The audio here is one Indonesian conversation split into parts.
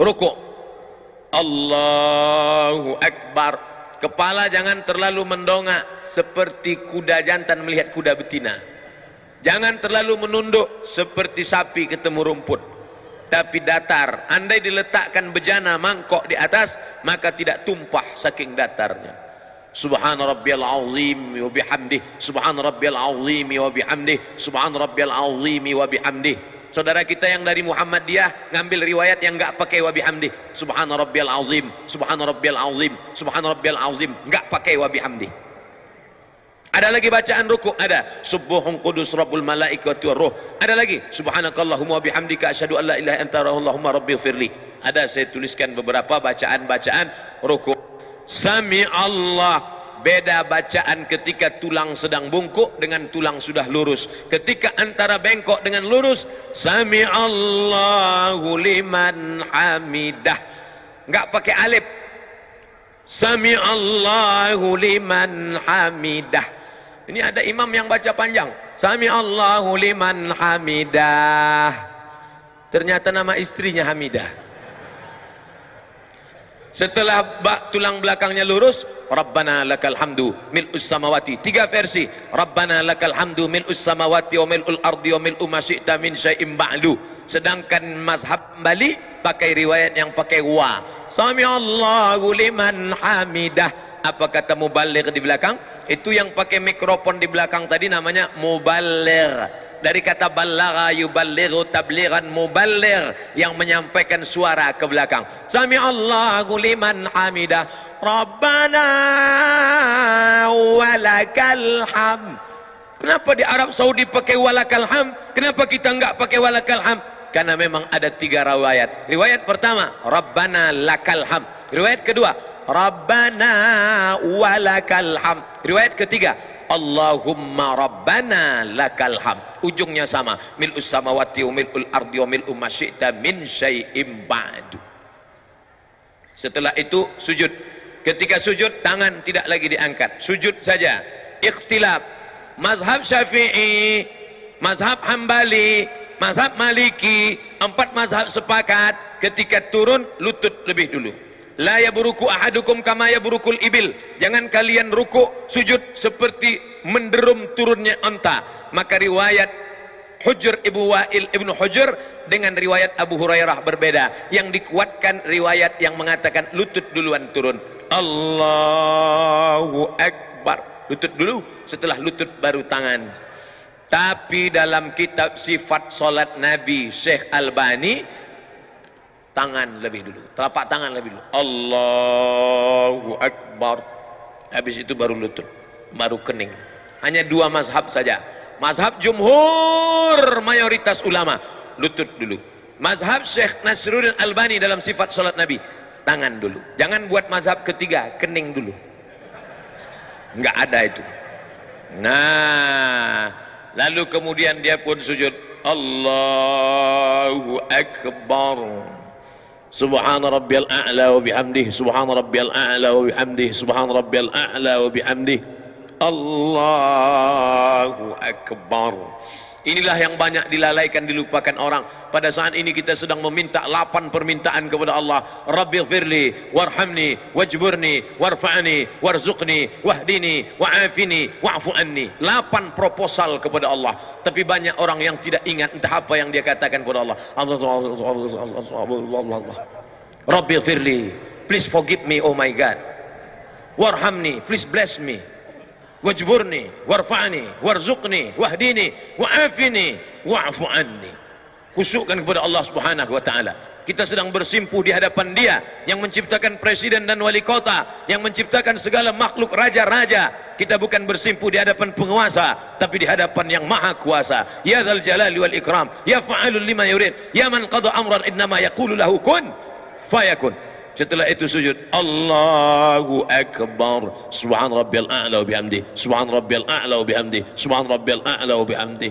Rukuk, Allahu Akbar. Kepala jangan terlalu mendongak seperti kuda jantan melihat kuda betina. Jangan terlalu menunduk seperti sapi ketemu rumput, tapi datar. Andai diletakkan bejana mangkok di atas, maka tidak tumpah saking datarnya. Subhana rabbiyal azim wa bihamdih, subhana rabbiyal azim wa bihamdih, subhana rabbiyal azim wa bihamdih. Saudara kita yang dari Muhammadiyah ngambil riwayat yang enggak pakai wa bihamdih. Subhana rabbiyal azim, subhana rabbiyal azim, subhana rabbiyal azim, enggak pakai wa bihamdih. Ada lagi bacaan ruku', ada subuhun qudus rabbul malaikati war ruh. Ada lagi subhanakallahumma wa bihamdika asyhadu an la ilaha illa anta allahumma rabbighfirli. Ada saya tuliskan beberapa bacaan-bacaan ruku'. Sami Allah. Beda bacaan ketika tulang sedang bungkuk dengan tulang sudah lurus. Ketika antara bengkok dengan lurus, Sami Allahu liman hamidah. Enggak pakai alif. Sami Allahu liman hamidah. Ini ada imam yang baca panjang. Sami Allahu liman hamidah. Ternyata nama istrinya Hamidah. Setelah tulang belakangnya lurus, Rabbana lakal hamdu mil'us samawati. 3 versi. Rabbana lakal hamdu mil'us samawati wa mil'ul ardi wa mil'u ma syi'ta min syai'im ba'du. Sedangkan mazhab Bali pakai riwayat yang pakai wa. Sami Allahu liman hamidah. Apa kata muballigh di belakang? Itu yang pakai mikrofon di belakang tadi namanya muballigh. Dari kata ballagha yuballighu tablighan, muballigh yang menyampaikan suara ke belakang. Sami Allahu liman hamidah. Rabbana walakal ham. Kenapa di Arab Saudi pakai walakal ham? Kenapa kita enggak pakai walakal ham? Karena memang ada 3 riwayat. Riwayat pertama, Rabbana lakal ham. Riwayat kedua, Rabbana walakal ham. Riwayat ketiga, Allahumma Rabbana lakal ham. Ujungnya sama, mil'us samawati wa mil'ul ardi wa mil'u ma syi'ta min syai'im ba'du. Setelah itu sujud. Ketika sujud tangan tidak lagi diangkat, sujud saja. Ikhtilaf. Mazhab Syafi'i, mazhab Hambali, mazhab Maliki, 4 mazhab sepakat ketika turun lutut lebih dulu. La yabruku ahadukum kama yabrukul ibil. Jangan kalian ruku sujud seperti menderum turunnya unta. Maka riwayat Hujr Ibnu Wa'il Ibnu Hujr dengan riwayat Abu Hurairah berbeda. Yang dikuatkan riwayat yang mengatakan lutut duluan turun. Allahu Akbar. Lutut dulu, setelah lutut baru tangan. Tapi dalam kitab sifat salat Nabi Syekh Albani, tangan lebih dulu, telapak tangan lebih dulu. Allahu Akbar. Habis itu baru lutut, baru kening. Hanya 2 mazhab saja. Mazhab jumhur mayoritas ulama, lutut dulu. Mazhab Syekh Nasruddin Albani dalam sifat salat Nabi, tangan dulu. Jangan buat mazhab ketiga, kening dulu. Enggak ada itu. Nah, lalu kemudian dia pun sujud. Allahu Akbar. Subhana rabbiyal a'la wa bihamdih, subhana rabbiyal a'la wa bihamdih, subhana rabbiyal a'la wa bihamdih. Allahu Akbar. Inilah yang banyak dilalaikan, dilupakan orang. Pada saat ini kita sedang meminta 8 permintaan kepada Allah. Rabbighfirli warhamni wajburni warfa'ni warzuqni wahdini wa'afini wa'fu anni. 8 proposal kepada Allah. Tapi banyak orang yang tidak ingat entah apa yang dia katakan kepada Allah. Rabbighfirli, please forgive me, oh my God. Warhamni, please bless me. Wajburni warfa'ni warzuqni wahdini wa'afini wa'fu anni. Khusyukkan kepada Allah Subhanahu wa taala. Kita sedang bersimpuh di hadapan Dia yang menciptakan presiden dan wali kota, yang menciptakan segala makhluk raja-raja. Kita bukan bersimpuh di hadapan penguasa, tapi di hadapan yang maha kuasa. Ya dzal jalali wal ikram, ya fa'alul lima yurid, ya man qada amran innama yaqulu lahu kun fayakun. Setelah itu sujud. Allahu Akbar. Subhan rabbiyal a'la wa bihamdi, subhan rabbiyal a'la wa bihamdi, subhan rabbiyal a'la wa bihamdi.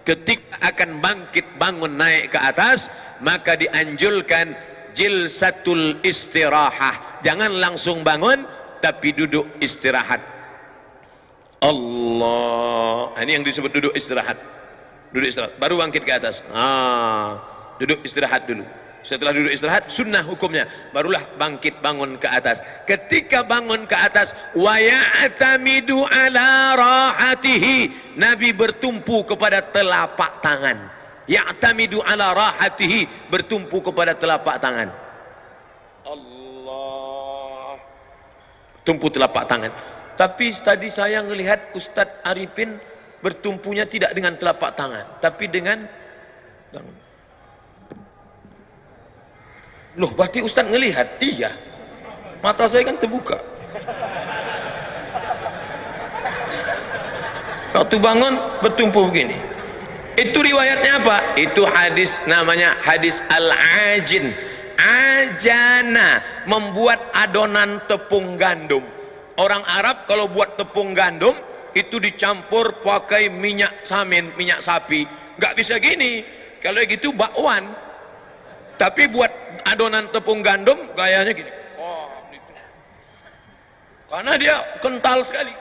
Ketika akan bangkit bangun naik ke atas, maka dianjurkan jilsatul istirahah. Jangan langsung bangun, tapi duduk istirahat. Allah. Ini yang disebut duduk istirahat. Duduk istirahat, baru bangkit ke atas. Duduk istirahat dulu. Setelah duduk istirahat, sunnah hukumnya, barulah bangkit bangun ke atas. Ketika bangun ke atas, wa ya'tamidu ala rahatihi, Nabi bertumpu kepada telapak tangan. Ya'tamidu ala rahatihi, bertumpu kepada telapak tangan. Allah, tumpu telapak tangan. Tapi tadi saya melihat Ustadz Arifin bertumpunya tidak dengan telapak tangan, tapi dengan tangan. Loh, berarti Ustaz ngelihat? Iya, mata saya kan terbuka. Waktu bangun bertumpu begini. Itu riwayatnya apa? Itu hadis, namanya hadis al-ajin. Ajana, membuat adonan tepung gandum. Orang Arab kalau buat tepung gandum itu dicampur pakai minyak samin, minyak sapi. Nggak bisa gini. Kalau gitu bakwan. Tapi buat adonan tepung gandum gayanya gini. Oh, gitu. Karena dia kental sekali.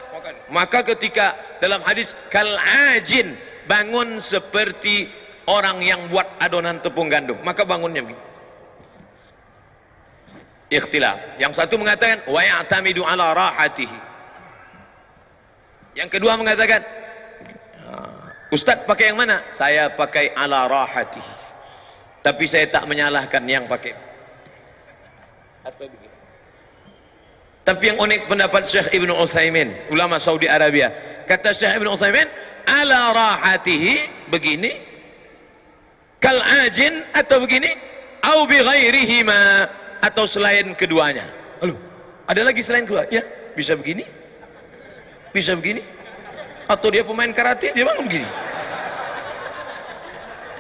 Maka ketika dalam hadis kal-ajin, bangun seperti orang yang buat adonan tepung gandum, maka bangunnya begini. Ikhtilaf. Yang satu mengatakan wa ya'tamidu ala rahatihi. Yang kedua mengatakan, Ustaz pakai yang mana? Saya pakai ala rahatihi. Tapi saya tak menyalahkan yang pakai. Atau begini. Tapi yang unik pendapat Syekh Ibn Utsaimin, ulama Saudi Arabia. Kata Syekh Ibn Utsaimin, ala rahatihi, begini, kal ajin, atau begini, au bi ghairihima, atau selain keduanya. Halo, ada lagi selain kedua? Ya, bisa begini, bisa begini, atau dia pemain karate, dia bangun begini.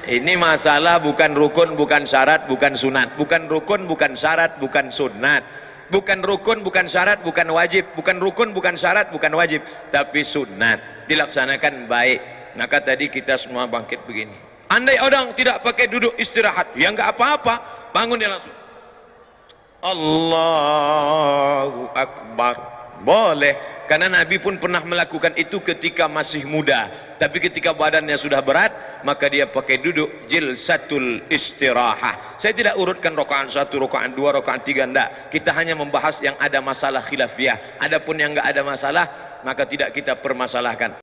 Ini masalah bukan rukun, bukan syarat, bukan sunat. Bukan rukun, bukan syarat, bukan sunat. Bukan rukun, bukan syarat, bukan wajib. Bukan rukun, bukan syarat, bukan wajib. Tapi sunat, dilaksanakan baik. Maka tadi kita semua bangkit begini. Andai orang tidak pakai duduk istirahat, ya nggak apa-apa, bangun dia langsung. Allahu Akbar. Boleh, karena Nabi pun pernah melakukan itu ketika masih muda. Tapi ketika badannya sudah berat, maka dia pakai duduk jilsatul istirahah. Saya tidak urutkan rakaat 1, rakaat 2, rakaat 3, enggak. Kita hanya membahas yang ada masalah khilafiyah. Adapun yang enggak ada masalah, maka tidak kita permasalahkan.